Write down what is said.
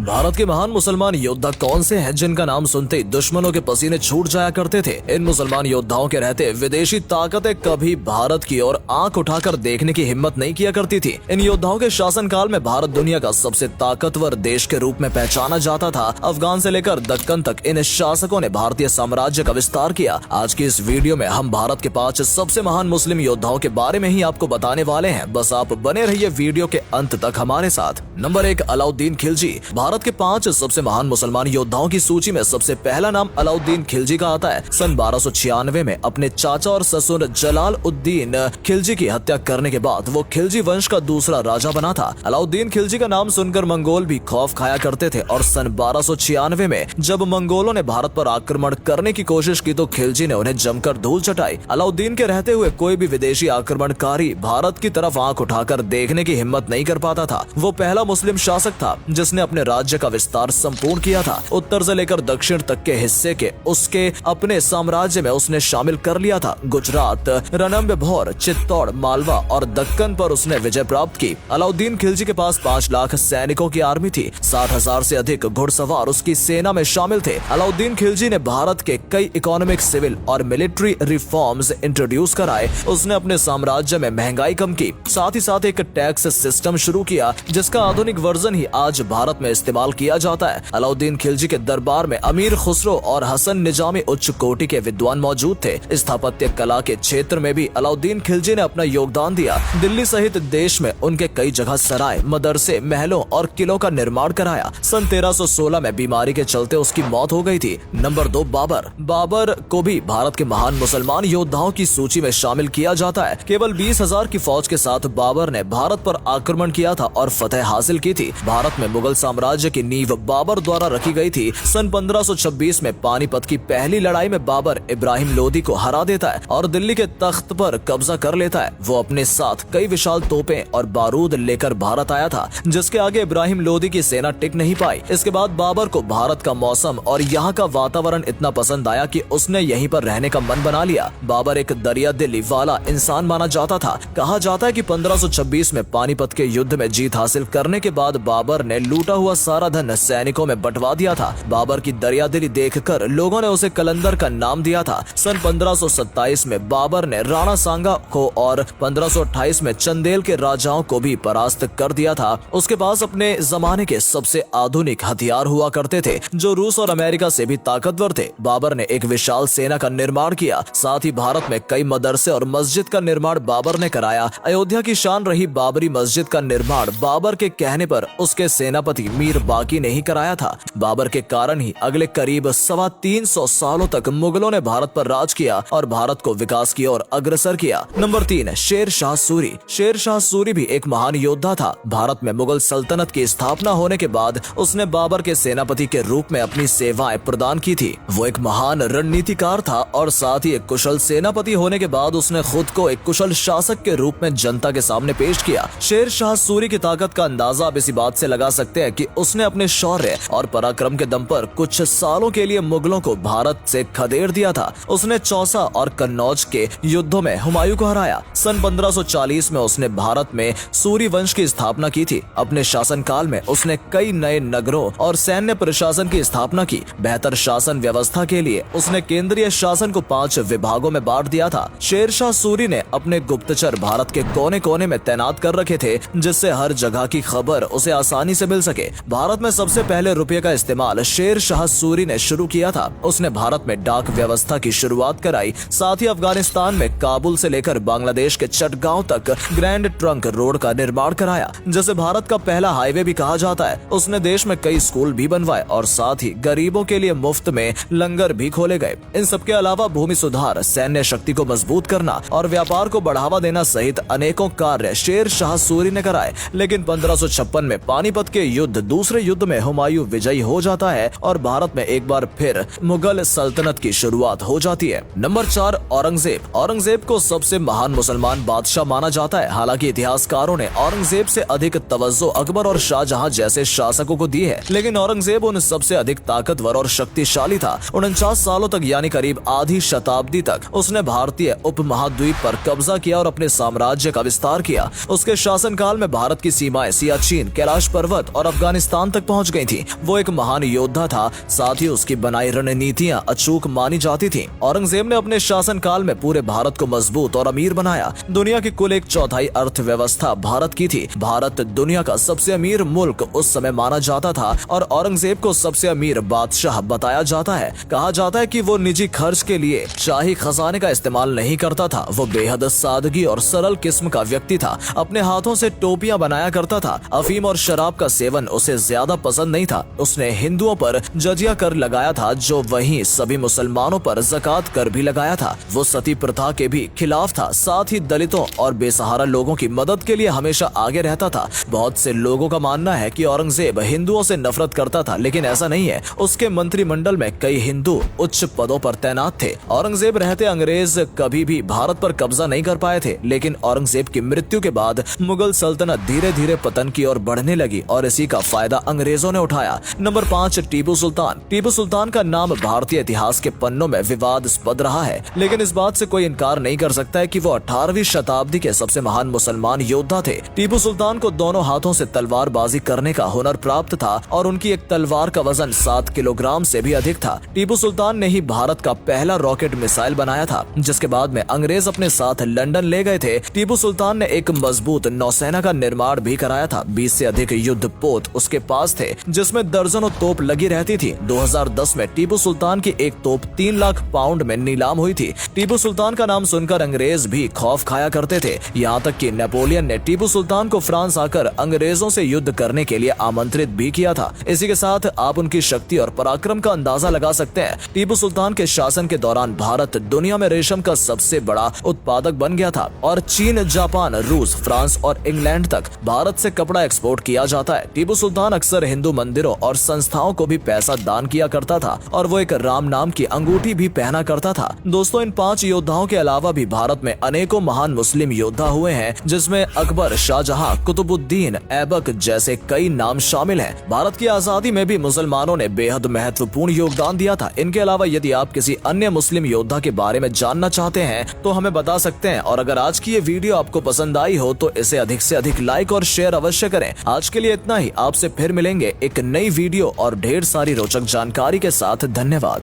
भारत के महान मुसलमान योद्धा कौन से हैं जिनका नाम सुनते ही दुश्मनों के पसीने छूट जाया करते थे। इन मुसलमान योद्धाओं के रहते विदेशी ताकतें कभी भारत की ओर आंख उठाकर देखने की हिम्मत नहीं किया करती थी। इन योद्धाओं के शासनकाल में भारत दुनिया का सबसे ताकतवर देश के रूप में पहचाना जाता था। अफगान से लेकर दक्कन तक इन शासकों ने भारतीय साम्राज्य का विस्तार किया। आज की इस वीडियो में हम भारत के 5 सबसे महान मुस्लिम योद्धाओं के बारे में ही आपको बताने वाले हैं। बस आप बने रहिए वीडियो के अंत तक हमारे साथ। नंबर 1, अलाउद्दीन खिलजी। भारत के 5 सबसे महान मुसलमान योद्धाओं की सूची में सबसे पहला नाम अलाउद्दीन खिलजी का आता है। सन 1296 में अपने चाचा और ससुर जलाल उद्दीन खिलजी की हत्या करने के बाद वो खिलजी वंश का दूसरा राजा बना था। अलाउद्दीन खिलजी का नाम सुनकर मंगोल भी खौफ खाया करते थे और सन 1296 में जब मंगोलों ने भारत पर आक्रमण करने की कोशिश की तो खिलजी ने उन्हें जमकर धूल चटाई। अलाउद्दीन के रहते हुए कोई भी विदेशी आक्रमणकारी भारत की तरफ आंख उठाकर देखने की हिम्मत नहीं कर पाता था। वो पहला मुस्लिम शासक था जिसने अपने राज्य का विस्तार संपूर्ण किया था। उत्तर से लेकर दक्षिण तक के हिस्से के उसके अपने साम्राज्य में उसने शामिल कर लिया था। गुजरात, रणथंभौर, चित्तौड़, मालवा और दक्कन पर उसने विजय प्राप्त की। अलाउद्दीन खिलजी के पास 5 लाख सैनिकों की आर्मी थी। 60,000 से अधिक घुड़सवार उसकी सेना में शामिल थे। अलाउद्दीन खिलजी ने भारत के कई इकोनॉमिक, सिविल और मिलिट्री रिफॉर्म्स इंट्रोड्यूस कराए। उसने अपने साम्राज्य में महंगाई कम की, साथ ही साथ एक टैक्स सिस्टम शुरू किया जिसका आधुनिक वर्जन ही आज भारत में इस्तेमाल किया जाता है। अलाउद्दीन खिलजी के दरबार में अमीर खुसरो और हसन निजामी उच्च कोटि के विद्वान मौजूद थे। स्थापत्य कला के क्षेत्र में भी अलाउद्दीन खिलजी ने अपना योगदान दिया। दिल्ली सहित देश में उनके कई जगह सराय, मदरसे, महलों और किलों का निर्माण कराया। सन 1316 में बीमारी के चलते उसकी मौत हो गई थी। नंबर 2, बाबर। बाबर को भी भारत के महान मुसलमान योद्धाओं की सूची में शामिल किया जाता है। केवल 20,000 की फौज के साथ बाबर ने भारत पर आक्रमण किया था और फतह हासिल की थी। भारत में मुगल साम्राज्य की नींव बाबर द्वारा रखी गई थी। सन 1526 में पानीपत की पहली लड़ाई में बाबर इब्राहिम लोदी को हरा देता है और दिल्ली के तख्त पर कब्जा कर लेता है। वो अपने साथ कई विशाल तोपें और बारूद लेकर भारत आया था जिसके आगे इब्राहिम लोदी की सेना टिक नहीं पाई। इसके बाद बाबर को भारत का मौसम और यहाँ का वातावरण इतना पसंद आया कि उसने यहीं पर रहने का मन बना लिया। बाबर एक दरिया दिली वाला इंसान माना जाता था। कहा जाता है कि 1526 में पानीपत के युद्ध में जीत हासिल करने के बाद बाबर ने लूटा हुआ सारा धन सैनिकों में बंटवा दिया था। बाबर की दरियादिली देखकर लोगों ने उसे कलंदर का नाम दिया था। सन 1527 में बाबर ने राणा सांगा को और 1528 में चंदेल के राजाओं को भी परास्त कर दिया था। उसके पास अपने जमाने के सबसे आधुनिक हथियार हुआ करते थे जो रूस और अमेरिका से भी ताकतवर थे। बाबर ने एक विशाल सेना का निर्माण किया। साथ ही भारत में कई मदरसे और मस्जिद का निर्माण बाबर ने कराया। अयोध्या की शान रही बाबरी मस्जिद का निर्माण बाबर के कहने पर उसके सेनापति मीर बाकी ने ही कराया था। बाबर के कारण ही अगले करीब 325 सालों तक मुगलों ने भारत पर राज किया और भारत को विकास की ओर अग्रसर किया। नंबर 3, शेर शाह सूरी। शेर शाह सूरी भी एक महान योद्धा था। भारत में मुगल सल्तनत की स्थापना होने के बाद उसने बाबर के सेनापति के रूप में अपनी सेवाएं प्रदान की थी। वो एक महान रणनीतिकार था और साथ ही एक कुशल सेनापति होने के बाद उसने खुद को एक कुशल शासक के रूप में जनता के सामने पेश किया। शेर शाह सूरी की ताकत का अंदाजा आप इसी बात से लगा सकते हैं कि उसने अपने शौर्य और पराक्रम के दम पर कुछ सालों के लिए मुगलों को भारत से खदेड़ दिया था। उसने चौसा और कन्नौज के युद्धों में हुमायूं को हराया। सन 1540 में उसने भारत में सूरी वंश की स्थापना की थी। अपने शासनकाल में उसने कई नए नगरों और सैन्य प्रशासन की स्थापना की। बेहतर शासन व्यवस्था के लिए उसने केंद्रीय शासन को 5 विभागों में बांट दिया था। शेर शाह सूरी ने अपने गुप्तचर भारत के कोने कोने में तैनात कर रखे थे जिससे हर जगह की खबर उसे आसानी से मिल सके। भारत में सबसे पहले रुपये का इस्तेमाल शेर शाह सूरी ने शुरू किया था। उसने भारत में डाक व्यवस्था की शुरुआत कराई। साथ ही अफगानिस्तान में काबुल से लेकर बांग्लादेश के चटगांव तक ग्रैंड ट्रंक रोड का निर्माण कराया जिसे भारत का पहला हाईवे भी कहा जाता है। उसने देश में कई स्कूल भी बनवाए और साथ ही गरीबों के लिए मुफ्त में लंगर भी खोले गए। इन सबके अलावा भूमि सुधार, सैन्य शक्ति को मजबूत करना और व्यापार को बढ़ावा देना सहित अनेकों कार्य शेर शाह सूरी ने कराए। लेकिन 1556 में पानीपत के युद्ध, दूसरे युद्ध में हुमायूं विजयी हो जाता है और भारत में एक बार फिर मुगल सल्तनत की शुरुआत हो जाती है। नंबर 4, औरंगजेब। औरंगजेब को सबसे महान मुसलमान बादशाह माना जाता है। हालांकि इतिहासकारों ने औरंगजेब से अधिक तवज्जो अकबर और शाहजहां जैसे शासकों को दी है, लेकिन औरंगजेब उन सबसे अधिक ताकतवर और शक्तिशाली था। 49 सालों तक यानी करीब आधी शताब्दी तक उसने भारतीय उपमहाद्वीप पर कब्जा किया और अपने साम्राज्य का विस्तार किया। उसके शासनकाल में भारत की सीमाएं सियाचिन, कैलाश पर्वत और अफगानिस्तान पाकिस्तान तक पहुंच गई थी। वो एक महान योद्धा था, साथ ही उसकी बनाई रणनीतियां अचूक मानी जाती थी। औरंगजेब ने अपने शासनकाल में पूरे भारत को मजबूत और अमीर बनाया। दुनिया की कुल 1/4 अर्थव्यवस्था भारत की थी। भारत दुनिया का सबसे अमीर मुल्क उस समय माना जाता था और औरंगजेब को सबसे अमीर बादशाह बताया जाता है। कहा जाता है कि वो निजी खर्च के लिए शाही खजाने का इस्तेमाल नहीं करता था। वो बेहद सादगी और सरल किस्म का व्यक्ति था। अपने हाथों से टोपियां बनाया करता था। अफीम और शराब का सेवन उसे ज्यादा पसंद नहीं था। उसने हिंदुओं पर जजिया कर लगाया था, जो वहीं सभी मुसलमानों पर ज़कात कर भी लगाया था। वो सती प्रथा के भी खिलाफ था। साथ ही दलितों और बेसहारा लोगों की मदद के लिए हमेशा आगे रहता था। बहुत से लोगों का मानना है कि औरंगजेब हिंदुओं से नफरत करता था, लेकिन ऐसा नहीं है। उसके मंत्रिमंडल में कई हिंदू उच्च पदों पर तैनात थे। औरंगजेब रहते अंग्रेज कभी भी भारत पर कब्जा नहीं कर पाए थे, लेकिन औरंगजेब की मृत्यु के बाद मुगल सल्तनत धीरे धीरे पतन की ओर बढ़ने लगी और इसी का फायदा अंग्रेजों ने उठाया। नंबर 5, टीपू सुल्तान। टीपू सुल्तान का नाम भारतीय इतिहास के पन्नों में विवादास्पद रहा है, लेकिन इस बात से कोई इनकार नहीं कर सकता है कि वो 18वीं शताब्दी के सबसे महान मुसलमान योद्धा थे। टीपू सुल्तान को दोनों हाथों से तलवारबाजी करने का हुनर प्राप्त था और उनकी एक तलवार का वजन 7 किलोग्राम से भी अधिक था। टीपू सुल्तान ने ही भारत का पहला रॉकेट मिसाइल बनाया था, जिसके बाद में अंग्रेज अपने साथ लंदन ले गए थे। टीपू सुल्तान ने एक मजबूत नौसेना का निर्माण भी कराया था। 20 से अधिक युद्ध पोत उसके पास थे, जिसमें दर्जनों तोप लगी रहती थी। 2010 में टीपू सुल्तान की एक तोप 3 लाख पाउंड में नीलाम हुई थी। टीपू सुल्तान का नाम सुनकर अंग्रेज भी खौफ खाया करते थे। यहाँ तक कि नेपोलियन ने टीपू सुल्तान को फ्रांस आकर अंग्रेजों से युद्ध करने के लिए आमंत्रित भी किया था। इसी के साथ आप उनकी शक्ति और पराक्रम का अंदाजा लगा सकते हैं। टीपू सुल्तान के शासन के दौरान भारत दुनिया में रेशम का सबसे बड़ा उत्पादक बन गया था और चीन, जापान, रूस, फ्रांस और इंग्लैंड तक भारत से कपड़ा एक्सपोर्ट किया जाता है। टीपू सुल्तान अक्सर हिंदू मंदिरों और संस्थाओं को भी पैसा दान किया करता था और वो एक राम नाम की अंगूठी भी पहना करता था। दोस्तों, इन 5 योद्धाओं के अलावा भी भारत में अनेकों महान मुस्लिम योद्धा हुए हैं, जिसमें अकबर, शाहजहां, कुतुबुद्दीन ऐबक जैसे कई नाम शामिल हैं। भारत की आजादी में भी मुसलमानों ने बेहद महत्वपूर्ण योगदान दिया था। इनके अलावा यदि आप किसी अन्य मुस्लिम योद्धा के बारे में जानना चाहते हैं तो हमें बता सकते हैं। और अगर आज की ये वीडियो आपको पसंद आई हो तो इसे अधिक से अधिक लाइक और शेयर अवश्य करें। आज के लिए इतना ही। आपसे फिर मिलेंगे एक नई वीडियो और ढेर सारी रोचक जानकारी के साथ। धन्यवाद।